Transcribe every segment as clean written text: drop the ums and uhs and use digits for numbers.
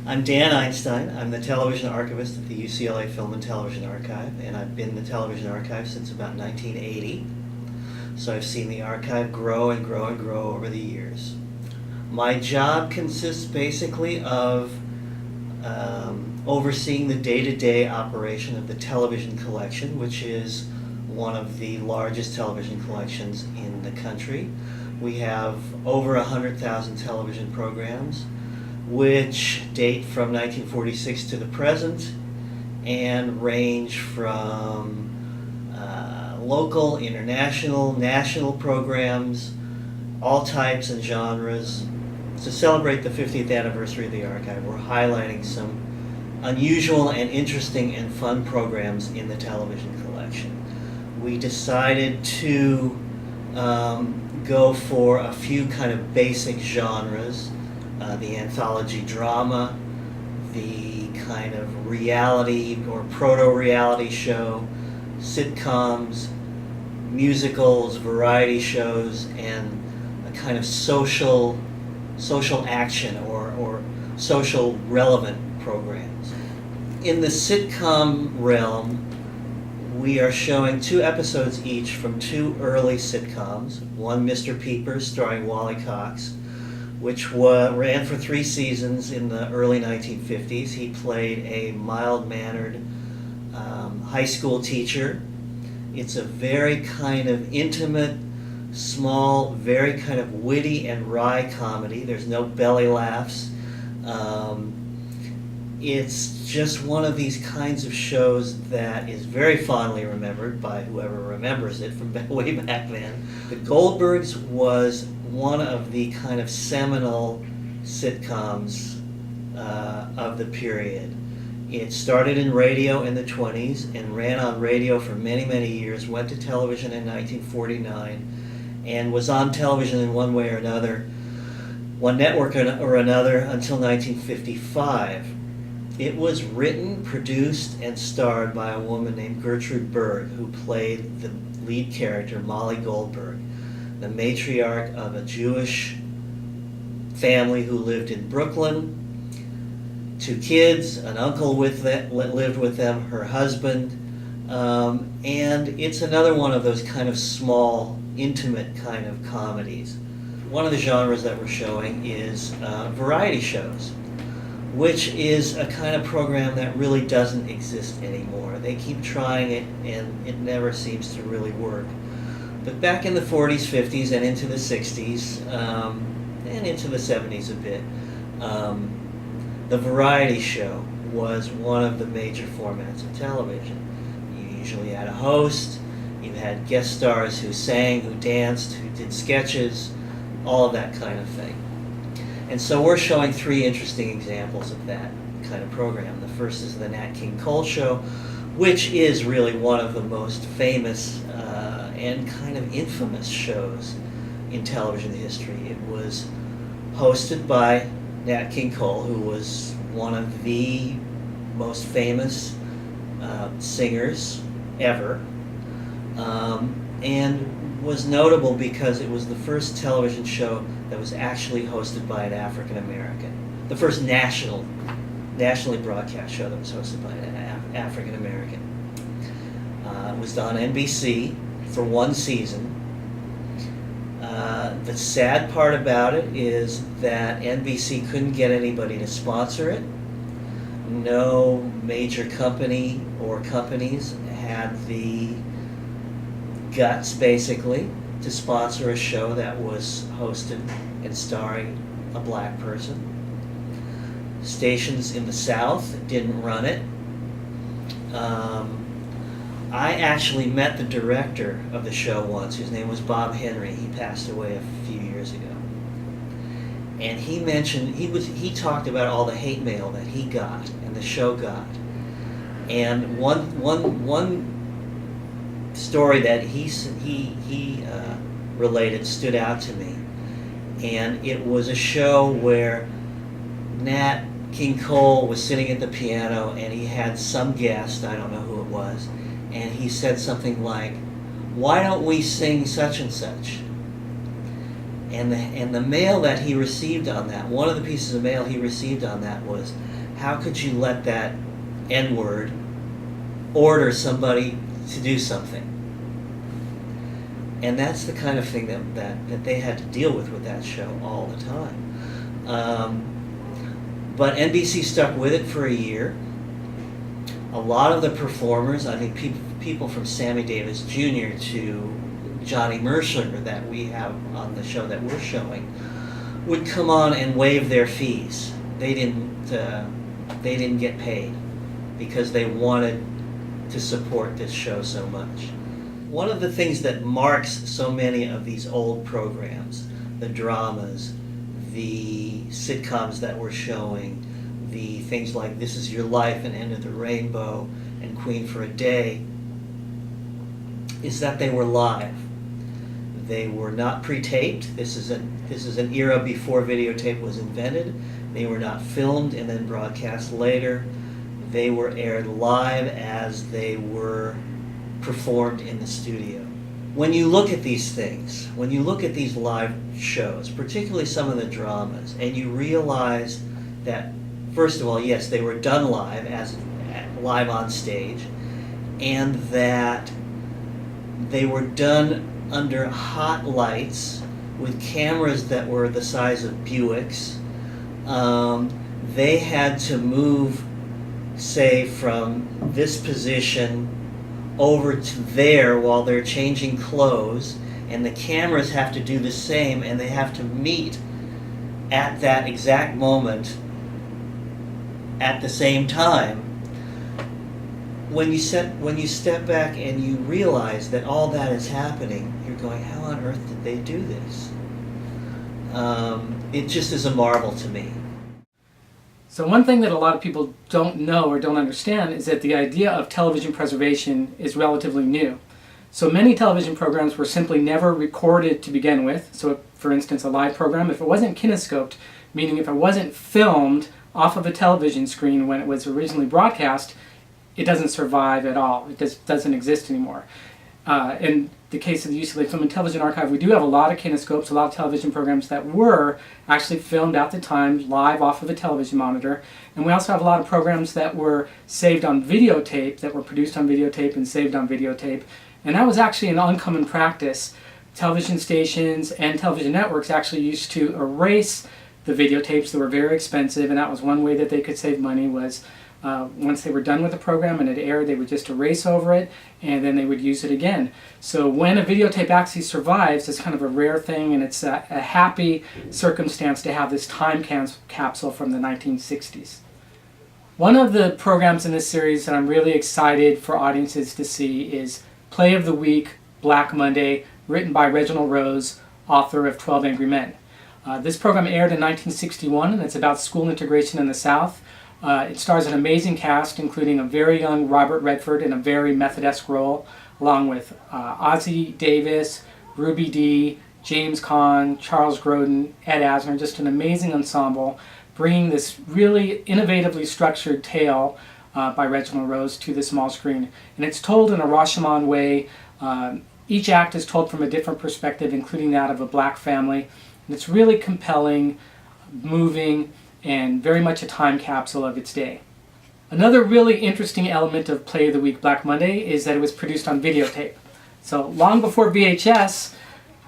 I'm Dan Einstein. I'm the television archivist at the UCLA Film and Television Archive, and I've been in the television archive since about 1980. So I've seen the archive grow and grow and grow over the years. My job consists basically of overseeing the day-to-day operation of the television collection, which is one of the largest television collections in the country. We have over 100,000 television programs, which date from 1946 to the present and range from local, international, national programs, all types and genres. To celebrate the 50th anniversary of the archive, we're highlighting some unusual and interesting and fun programs in the television collection. We decided to go for a few kind of basic genres. The anthology drama, the kind of reality or proto-reality show, sitcoms, musicals, variety shows, and a kind of social action or social relevant programs. In the sitcom realm, we are showing 2 episodes each from 2 early sitcoms. One, Mr. Peepers, starring Wally Cox, which ran for 3 seasons in the early 1950s. He played a mild-mannered high school teacher. It's a very kind of intimate, small, very kind of witty and wry comedy. There's no belly laughs. It's just one of these kinds of shows that is very fondly remembered by whoever remembers it from way back then. The Goldbergs was one of the kind of seminal sitcoms of the period. It started in radio in the 20s and ran on radio for many, many years, went to television in 1949, and was on television in one way or another, one network or another, until 1955. It was written, produced, and starred by a woman named Gertrude Berg, who played the lead character, Molly Goldberg, the matriarch of a Jewish family who lived in Brooklyn. 2 kids, an uncle lived with them, her husband, and it's another one of those kind of small, intimate kind of comedies. One of the genres that we're showing is variety shows, which is a kind of program that really doesn't exist anymore. They keep trying it, and it never seems to really work. But back in the 40s, 50s, and into the 60s, and into the 70s a bit, the variety show was one of the major formats of television. You usually had a host, you had guest stars who sang, who danced, who did sketches, all of that kind of thing. And so we're showing 3 interesting examples of that kind of program. The first is the Nat King Cole show, which is really one of the most famous and kind of infamous shows in television history. It was hosted by Nat King Cole, who was one of the most famous singers ever, and was notable because it was the first television show that was actually hosted by an African American. The first nationally broadcast show that was hosted by an African American. It was on NBC for 1 season. The sad part about it is that NBC couldn't get anybody to sponsor it. No major company or companies had the guts, basically, to sponsor a show that was hosted and starring a black person. Stations in the South didn't run it. I actually met the director of the show once, whose name was Bob Henry. He passed away a few years ago. And he mentioned, he talked about all the hate mail that he got and the show got. And one story that he related stood out to me. And it was a show where Nat King Cole was sitting at the piano and he had some guest, I don't know who it was, and he said something like, "Why don't we sing such and such?" And the mail that he received on that, one of the pieces of mail he received on that was, how could you let that N-word order somebody to do something? And that's the kind of thing that they had to deal with that show all the time. But NBC stuck with it for a year. A lot of the performers, I think people from Sammy Davis Jr. to Johnny Merschlinger that we have on the show that we're showing, would come on and waive their fees. They didn't get paid because they wanted to support this show so much. One of the things that marks so many of these old programs, the dramas, the sitcoms that we're showing, the things like This Is Your Life and End of the Rainbow and Queen for a Day, is that they were live. They were not pre-taped. This is an era before videotape was invented. They were not filmed and then broadcast later. They were aired live as they were performed in the studio. When you look at these things, when you look at these live shows, particularly some of the dramas, and you realize that, first of all, yes, they were done live on stage, and that they were done under hot lights with cameras that were the size of Buicks. They had to move, say, from this position over to there while they're changing clothes, and the cameras have to do the same, and they have to meet at that exact moment at the same time. When you step back and you realize that all that is happening, you're going, how on earth did they do this? It just is a marvel to me. So one thing that a lot of people don't know or don't understand is that the idea of television preservation is relatively new. So many television programs were simply never recorded to begin with. So for instance, a live program, if it wasn't kinescoped, meaning if it wasn't filmed off of a television screen when it was originally broadcast, it doesn't survive at all. It just doesn't exist anymore. In the case of the UCLA Film and Television Archive, we do have a lot of kinescopes, a lot of television programs that were actually filmed at the time live off of a television monitor. And we also have a lot of programs that were saved on videotape, that were produced on videotape and saved on videotape. And that was actually an uncommon practice. Television stations and television networks actually used to erase the videotapes that were very expensive, and that was one way that they could save money was once they were done with the program and it aired, they would just erase over it and then they would use it again. So when a videotape actually survives, it's kind of a rare thing, and it's a happy circumstance to have this time capsule from the 1960s. One of the programs in this series that I'm really excited for audiences to see is Play of the Week, Black Monday, written by Reginald Rose, author of 12 Angry Men. This program aired in 1961, and it's about school integration in the South. It stars an amazing cast, including a very young Robert Redford in a very Method-esque role, along with Ossie Davis, Ruby Dee, James Caan, Charles Grodin, Ed Asner, just an amazing ensemble, bringing this really innovatively structured tale by Reginald Rose to the small screen. And it's told in a Rashomon way. Each act is told from a different perspective, including that of a black family. And it's really compelling, moving, and very much a time capsule of its day. Another really interesting element of Play of the Week Black Monday is that it was produced on videotape. So long before VHS,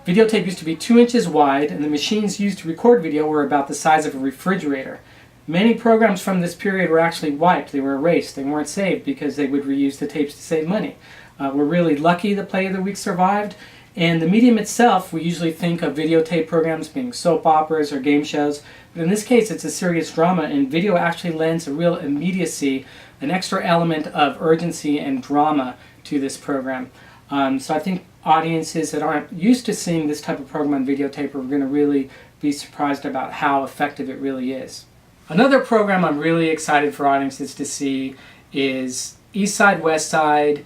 videotape used to be 2 inches wide, and the machines used to record video were about the size of a refrigerator. Many programs from this period were actually wiped. They were erased. They weren't saved because they would reuse the tapes to save money. We're really lucky that Play of the Week survived. And the medium itself, we usually think of videotape programs being soap operas or game shows. But in this case, it's a serious drama, and video actually lends a real immediacy, an extra element of urgency and drama to this program. So I think audiences that aren't used to seeing this type of program on videotape are going to really be surprised about how effective it really is. Another program I'm really excited for audiences to see is East Side, West Side,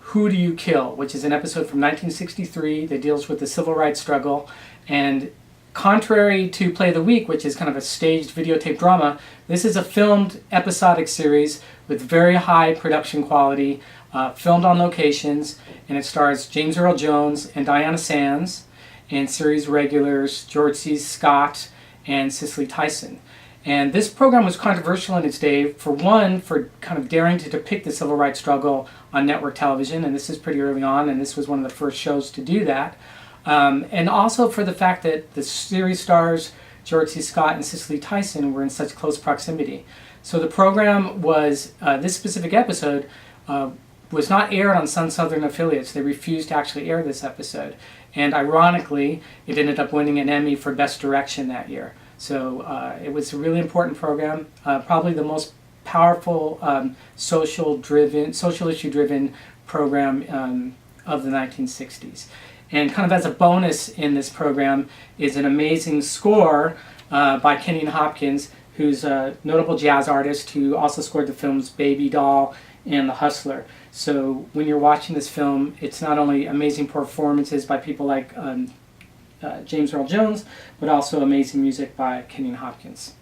Who Do You Kill?, which is an episode from 1963 that deals with the civil rights struggle. And contrary to Play of the Week, which is kind of a staged videotape drama, this is a filmed episodic series with very high production quality, filmed on locations, and it stars James Earl Jones and Diana Sands, and series regulars George C. Scott and Cicely Tyson. And this program was controversial in its day, for one, for kind of daring to depict the civil rights struggle on network television, and this is pretty early on, and this was one of the first shows to do that. And also for the fact that the series stars George C. Scott and Cicely Tyson were in such close proximity. So the program was, this specific episode was not aired on Sun Southern affiliates. They refused to actually air this episode. And ironically, it ended up winning an Emmy for Best Direction that year. So it was a really important program, probably the most powerful social issue-driven program of the 1960s. And kind of as a bonus in this program is an amazing score by Kenyon Hopkins, who's a notable jazz artist who also scored the films Baby Doll and The Hustler. So when you're watching this film, it's not only amazing performances by people like James Earl Jones, but also amazing music by Kenyon Hopkins.